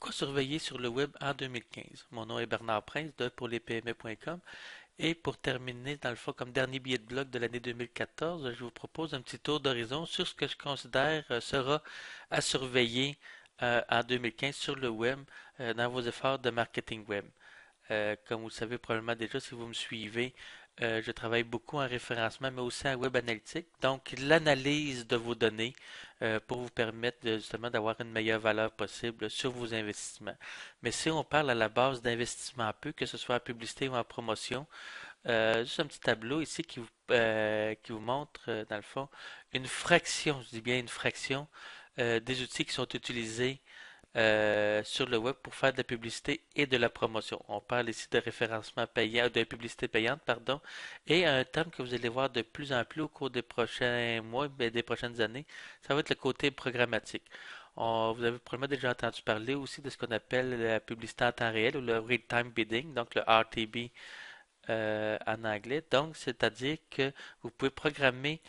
Quoi surveiller sur le web en 2015? Mon nom est Bernard Prince de pourlespme.com et pour terminer, dans le fond, comme dernier billet de blog de l'année 2014, je vous propose un petit tour d'horizon sur ce que je considère sera à surveiller en 2015 sur le web dans vos efforts de marketing web. Comme vous le savez probablement déjà si vous me suivez, je travaille beaucoup en référencement, mais aussi en web analytique. Donc, l'analyse de vos données pour vous permettre justement d'avoir une meilleure valeur possible sur vos investissements. Mais si on parle à la base d'investissement peu, que ce soit en publicité ou en promotion, juste un petit tableau ici qui vous montre, dans le fond, une fraction, je dis bien une fraction, des outils qui sont utilisés sur le web pour faire de la publicité et de la promotion. On parle ici de référencement payant, de publicité payante, pardon, et un terme que vous allez voir de plus en plus au cours des prochains mois, des prochaines années, ça va être le côté programmatique. Vous avez probablement déjà entendu parler aussi de ce qu'on appelle la publicité en temps réel ou le real-time bidding, donc le RTB en anglais. Donc, c'est-à-dire que vous pouvez programmer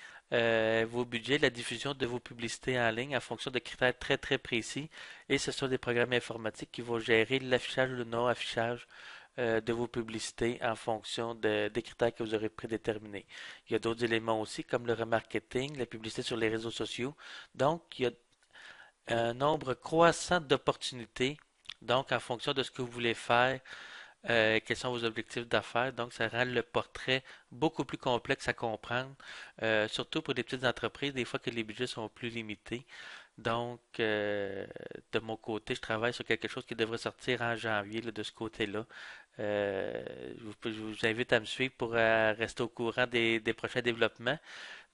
vos budgets, la diffusion de vos publicités en ligne en fonction de critères très très précis. Et ce sont des programmes informatiques qui vont gérer l'affichage ou le non-affichage de vos publicités en fonction des critères que vous aurez prédéterminés. Il y a d'autres éléments aussi comme le remarketing, la publicité sur les réseaux sociaux. Donc, il y a un nombre croissant d'opportunités. Donc, en fonction de ce que vous voulez faire, quels sont vos objectifs d'affaires. Donc, ça rend le portrait beaucoup plus complexe à comprendre, surtout pour les petites entreprises, des fois que les budgets sont plus limités. Donc, de mon côté, je travaille sur quelque chose qui devrait sortir en janvier là, de ce côté-là. Je vous invite à me suivre pour rester au courant des prochains développements.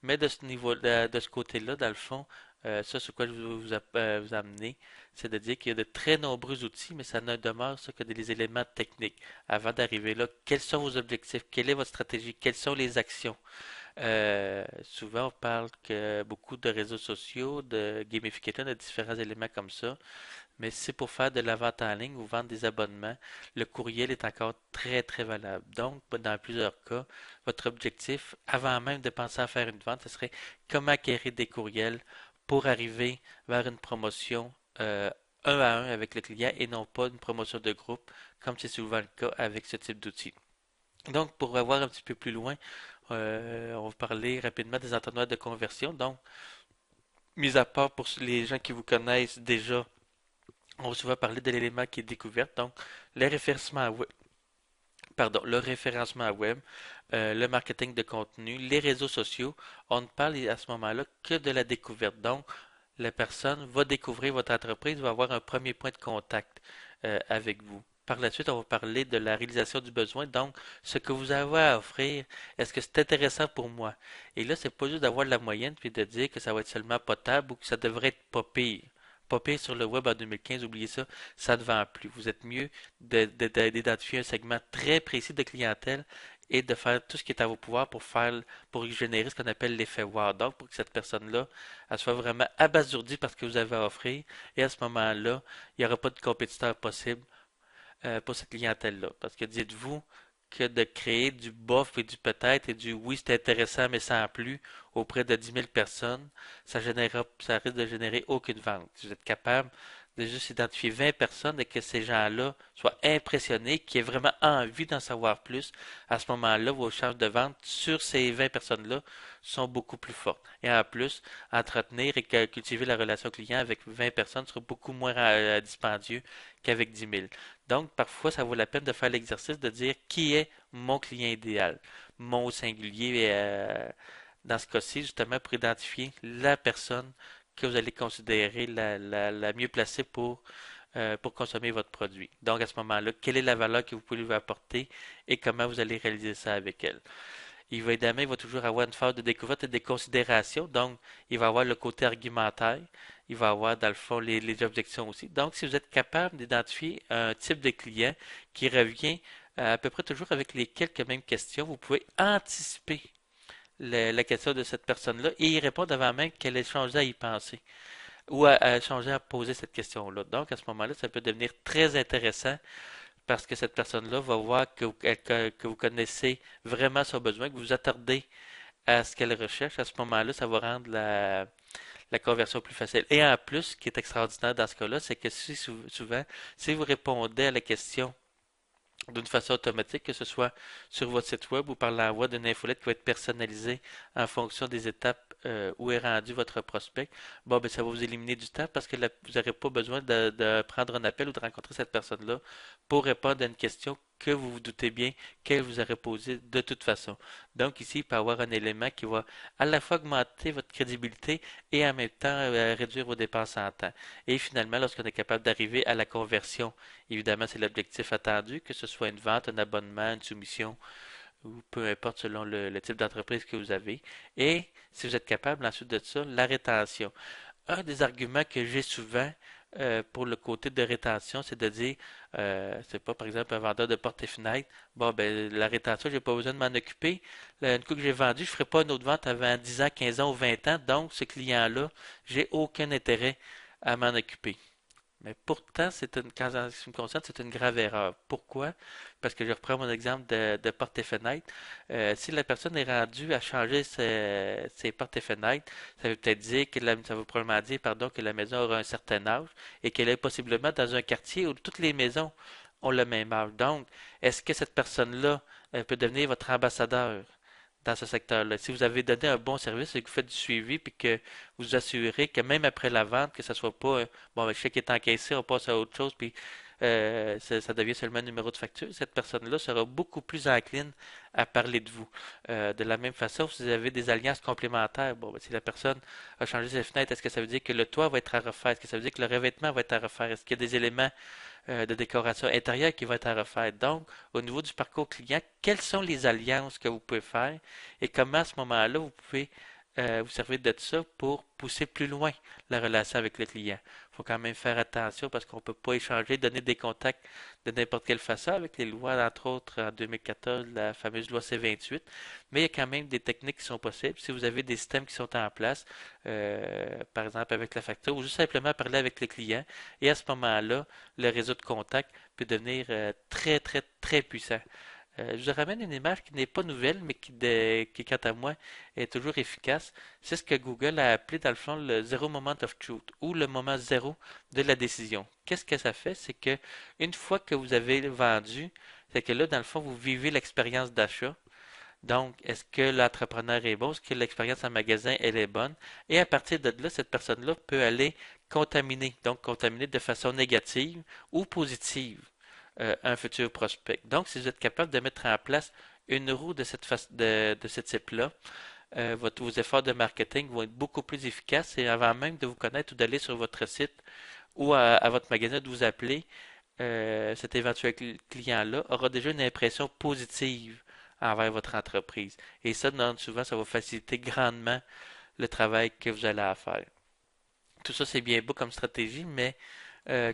Mais de ce niveau, de ce côté-là, dans le fond, ça, sur quoi je veux vous amener, c'est de dire qu'il y a de très nombreux outils, mais ça ne demeure ça que des éléments techniques. Avant d'arriver là, quels sont vos objectifs? Quelle est votre stratégie? Quelles sont les actions? Souvent, on parle que beaucoup de réseaux sociaux, de gamification, de différents éléments comme ça. Mais si c'est pour faire de la vente en ligne ou vendre des abonnements, le courriel est encore très très valable. Donc, dans plusieurs cas, votre objectif, avant même de penser à faire une vente, ce serait comment acquérir des courriels pour arriver vers une promotion un à un avec le client et non pas une promotion de groupe, comme c'est souvent le cas avec ce type d'outil. Donc, pour avoir un petit peu plus loin, on va parler rapidement des entonnoirs de conversion. Donc, mis à part pour les gens qui vous connaissent déjà, on va souvent parler de l'élément qui est découvert, donc le référencement web, pardon, le référencement web, le marketing de contenu, les réseaux sociaux. On ne parle à ce moment-là que de la découverte. Donc, la personne va découvrir votre entreprise, va avoir un premier point de contact avec vous. Par la suite, on va parler de la réalisation du besoin. Donc, ce que vous avez à offrir, est-ce que c'est intéressant pour moi? Et là, c'est pas juste d'avoir la moyenne puis de dire que ça va être seulement potable ou que ça devrait être pas pire. Pas pire sur le web en 2015, oubliez ça, ça ne vend plus. Vous êtes mieux d'identifier un segment très précis de clientèle et de faire tout ce qui est à vos pouvoirs pour générer ce qu'on appelle l'effet wow. Donc, pour que cette personne-là, elle soit vraiment abasourdie par ce que vous avez à offrir. Et à ce moment-là, il n'y aura pas de compétiteur possible pour cette clientèle-là. Parce que dites-vous que de créer du bof et du peut-être et du oui, c'est intéressant, mais sans plus auprès de 10 000 personnes, ça risque de générer aucune vente. Si vous êtes capable de juste identifier 20 personnes et que ces gens-là soient impressionnés, qu'ils aient vraiment envie d'en savoir plus, à ce moment-là, vos chances de vente sur ces 20 personnes-là sont beaucoup plus fortes. Et en plus, entretenir et cultiver la relation client avec 20 personnes sera beaucoup moins dispendieux qu'avec 10 000. Donc, parfois, ça vaut la peine de faire l'exercice de dire qui est mon client idéal, mon singulier, dans ce cas-ci, justement, pour identifier la personne que vous allez considérer la mieux placée pour consommer votre produit. Donc, à ce moment-là, quelle est la valeur que vous pouvez lui apporter et comment vous allez réaliser ça avec elle. Évidemment, il va toujours avoir une phase de découverte et de considération. Donc, il va avoir le côté argumentaire. Il va avoir, dans le fond, les objections aussi. Donc, si vous êtes capable d'identifier un type de client qui revient à peu près toujours avec les quelques mêmes questions, vous pouvez anticiper la question de cette personne-là et y répondre avant même qu'elle ait changé à y penser ou à changer à poser cette question-là. Donc, à ce moment-là, ça peut devenir très intéressant parce que cette personne-là va voir que vous connaissez vraiment son besoin, que vous vous attardez à ce qu'elle recherche. À ce moment-là, ça va rendre la conversion plus facile. Et en plus, ce qui est extraordinaire dans ce cas-là, c'est que souvent, si vous répondez à la question d'une façon automatique, que ce soit sur votre site web ou par l'envoi d'une infolette qui va être personnalisée en fonction des étapes où est rendu votre prospect, bon, ben, ça va vous éliminer du temps parce que vous n'aurez pas besoin de prendre un appel ou de rencontrer cette personne-là pour répondre à une question que vous vous doutez bien qu'elle vous aurait posée de toute façon. Donc ici, il peut y avoir un élément qui va à la fois augmenter votre crédibilité et en même temps réduire vos dépenses en temps. Et finalement, lorsqu'on est capable d'arriver à la conversion, évidemment, c'est l'objectif attendu, que ce soit une vente, un abonnement, une soumission, ou peu importe selon le type d'entreprise que vous avez. Et si vous êtes capable ensuite de ça, la rétention. Un des arguments que j'ai souvent pour le côté de rétention, c'est de dire, c'est pas par exemple un vendeur de portes et fenêtres, bon ben la rétention, j'ai pas besoin de m'en occuper. Une fois que j'ai vendu, je ferai pas une autre vente avant 10 ans, 15 ans ou 20 ans, donc ce client-là, j'ai aucun intérêt à m'en occuper. Mais pourtant, quand en ce qui me concerne, c'est une grave erreur. Pourquoi? Parce que je reprends mon exemple de portes et fenêtres. Si la personne est rendue à changer ses portes et fenêtres, ça veut peut-être dire ça veut probablement dire, pardon, que la maison aura un certain âge et qu'elle est possiblement dans un quartier où toutes les maisons ont le même âge. Donc, est-ce que cette personne-là peut devenir votre ambassadeur dans ce secteur-là? Si vous avez donné un bon service et que vous faites du suivi, puis que vous assurez que même après la vente, que ça soit pas bon, le chèque est encaissé, on passe à autre chose, puis ça devient seulement un numéro de facture, cette personne-là sera beaucoup plus encline à parler de vous. De la même façon, si vous avez des alliances complémentaires, bon, ben, si la personne a changé ses fenêtres, est-ce que ça veut dire que le toit va être à refaire? Est-ce que ça veut dire que le revêtement va être à refaire? Est-ce qu'il y a des éléments de décoration intérieure qui vont être à refaire? Donc, au niveau du parcours client, quelles sont les alliances que vous pouvez faire et comment à ce moment-là, vous pouvez vous servir de ça pour pousser plus loin la relation avec le client. Il faut quand même faire attention parce qu'on ne peut pas échanger, donner des contacts de n'importe quelle façon avec les lois, entre autres en 2014, la fameuse loi C28. Mais il y a quand même des techniques qui sont possibles. Si vous avez des systèmes qui sont en place, par exemple avec la facture, ou juste simplement parler avec le client, et à ce moment-là, le réseau de contacts peut devenir très, très, très puissant. Je vous ramène une image qui n'est pas nouvelle, mais qui, quant à moi, est toujours efficace. C'est ce que Google a appelé, dans le fond, le zero moment of truth, ou le moment zéro de la décision. Qu'est-ce que ça fait? C'est que une fois que vous avez vendu, c'est que là, dans le fond, vous vivez l'expérience d'achat. Donc, est-ce que l'entrepreneur est bon? Est-ce que l'expérience en magasin, elle est bonne? Et à partir de là, cette personne-là peut aller contaminer, donc contaminer de façon négative ou positive un futur prospect. Donc, si vous êtes capable de mettre en place une roue de ce type-là, vos efforts de marketing vont être beaucoup plus efficaces et avant même de vous connaître ou d'aller sur votre site ou à votre magasin de vous appeler, cet éventuel client-là aura déjà une impression positive envers votre entreprise. Et ça, souvent, ça va faciliter grandement le travail que vous allez à faire. Tout ça, c'est bien beau comme stratégie, mais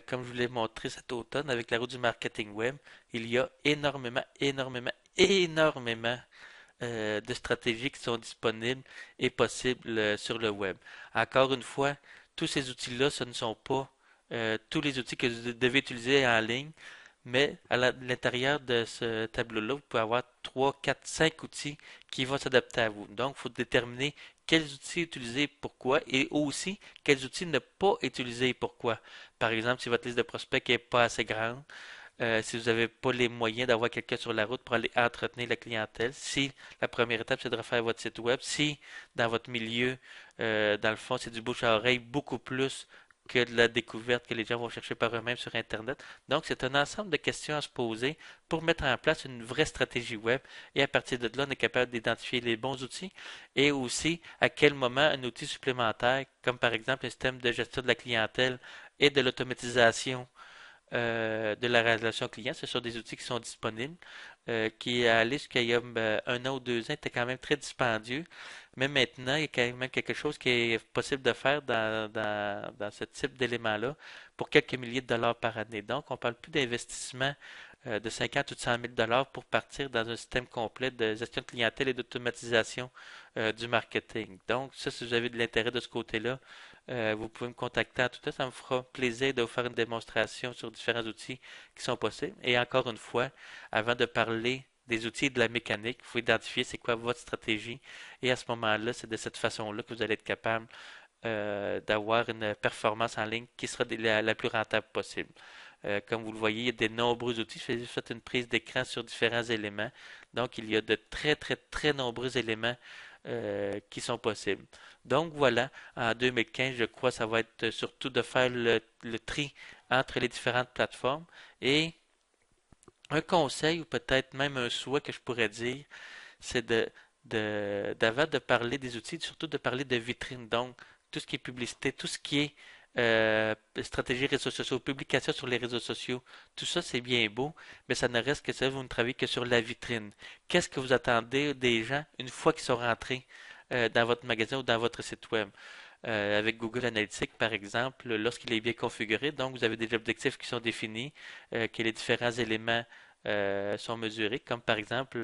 comme je vous l'ai montré cet automne avec la roue du marketing web, il y a énormément, énormément, énormément de stratégies qui sont disponibles et possibles sur le web. Encore une fois, tous ces outils-là, ce ne sont pas tous les outils que vous devez utiliser en ligne, mais à l'intérieur de ce tableau-là, vous pouvez avoir 3, 4, 5 outils qui vont s'adapter à vous. Donc, il faut déterminer quels outils utiliser pourquoi et aussi quels outils ne pas utiliser pourquoi. Par exemple, si votre liste de prospects n'est pas assez grande, si vous n'avez pas les moyens d'avoir quelqu'un sur la route pour aller entretenir la clientèle, si la première étape c'est de refaire votre site web, si dans votre milieu, dans le fond, c'est du bouche à oreille beaucoup plus que de la découverte que les gens vont chercher par eux-mêmes sur Internet. Donc, c'est un ensemble de questions à se poser pour mettre en place une vraie stratégie web et à partir de là, on est capable d'identifier les bons outils et aussi à quel moment un outil supplémentaire, comme par exemple un système de gestion de la clientèle et de l'automatisation de la relation client. Ce sont des outils qui sont disponibles, qui allé jusqu'à il y a un an ou 2 ans étaient quand même très dispendieux. Mais maintenant, il y a quand même quelque chose qui est possible de faire dans ce type d'éléments-là pour quelques milliers de dollars par année. Donc, on ne parle plus d'investissement de 50 ou de 100 000 dollars pour partir dans un système complet de gestion de clientèle et d'automatisation du marketing. Donc, ça, si vous avez de l'intérêt de ce côté-là, vous pouvez me contacter en tout cas. Ça me fera plaisir de vous faire une démonstration sur différents outils qui sont possibles. Et encore une fois, avant de parler des outils et de la mécanique, il faut identifier c'est quoi votre stratégie. Et à ce moment-là, c'est de cette façon-là que vous allez être capable d'avoir une performance en ligne qui sera la plus rentable possible. Comme vous le voyez, il y a de nombreux outils. Je fais une prise d'écran sur différents éléments. Donc, il y a de très, très, très nombreux éléments qui sont possibles. Donc, voilà, en 2015, je crois que ça va être surtout de faire le tri entre les différentes plateformes. Et un conseil ou peut-être même un souhait que je pourrais dire, c'est d'avant de parler des outils, surtout de parler de vitrine. Donc, tout ce qui est publicité, tout ce qui est stratégie réseaux sociaux, publication sur les réseaux sociaux, tout ça c'est bien beau, mais ça ne reste que ça, vous ne travaillez que sur la vitrine. Qu'est-ce que vous attendez des gens une fois qu'ils sont rentrés dans votre magasin ou dans votre site web? Avec Google Analytics, par exemple, lorsqu'il est bien configuré, donc vous avez des objectifs qui sont définis, que les différents éléments sont mesurés, comme par exemple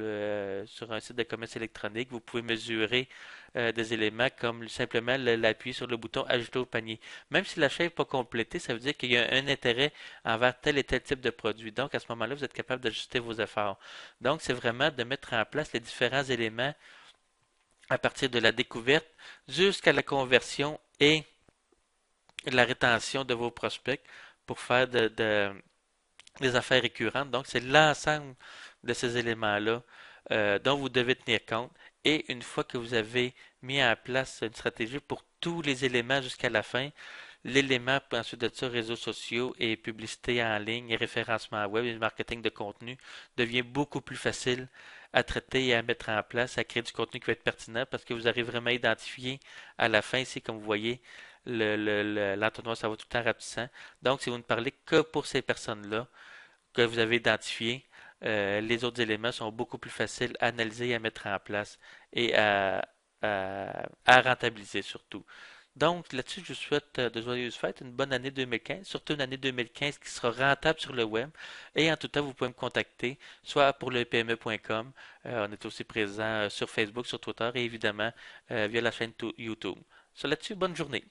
sur un site de commerce électronique, vous pouvez mesurer des éléments comme simplement l'appui sur le bouton ajouter au panier. Même si l'achat n'est pas complété, ça veut dire qu'il y a un intérêt envers tel et tel type de produit. Donc à ce moment-là, vous êtes capable d'ajuster vos efforts. Donc c'est vraiment de mettre en place les différents éléments à partir de la découverte jusqu'à la conversion et la rétention de vos prospects pour faire des affaires récurrentes. Donc, c'est l'ensemble de ces éléments-là dont vous devez tenir compte. Et une fois que vous avez mis en place une stratégie pour tous les éléments jusqu'à la fin, l'élément ensuite de ça, réseaux sociaux et publicité en ligne et référencement web et marketing de contenu devient beaucoup plus facile à traiter et à mettre en place, à créer du contenu qui va être pertinent parce que vous arrivez vraiment à identifier à la fin, ici, comme vous voyez, l'entonnoir, ça va tout le temps rapetissant. Donc, si vous ne parlez que pour ces personnes-là que vous avez identifiées, les autres éléments sont beaucoup plus faciles à analyser et à mettre en place et à rentabiliser surtout. Donc, là-dessus, je vous souhaite de joyeuses fêtes, une bonne année 2015, surtout une année 2015 qui sera rentable sur le web. Et en tout temps, vous pouvez me contacter, soit pour le PME.com, on est aussi présent sur Facebook, sur Twitter et évidemment via la chaîne YouTube. Sur là-dessus, bonne journée.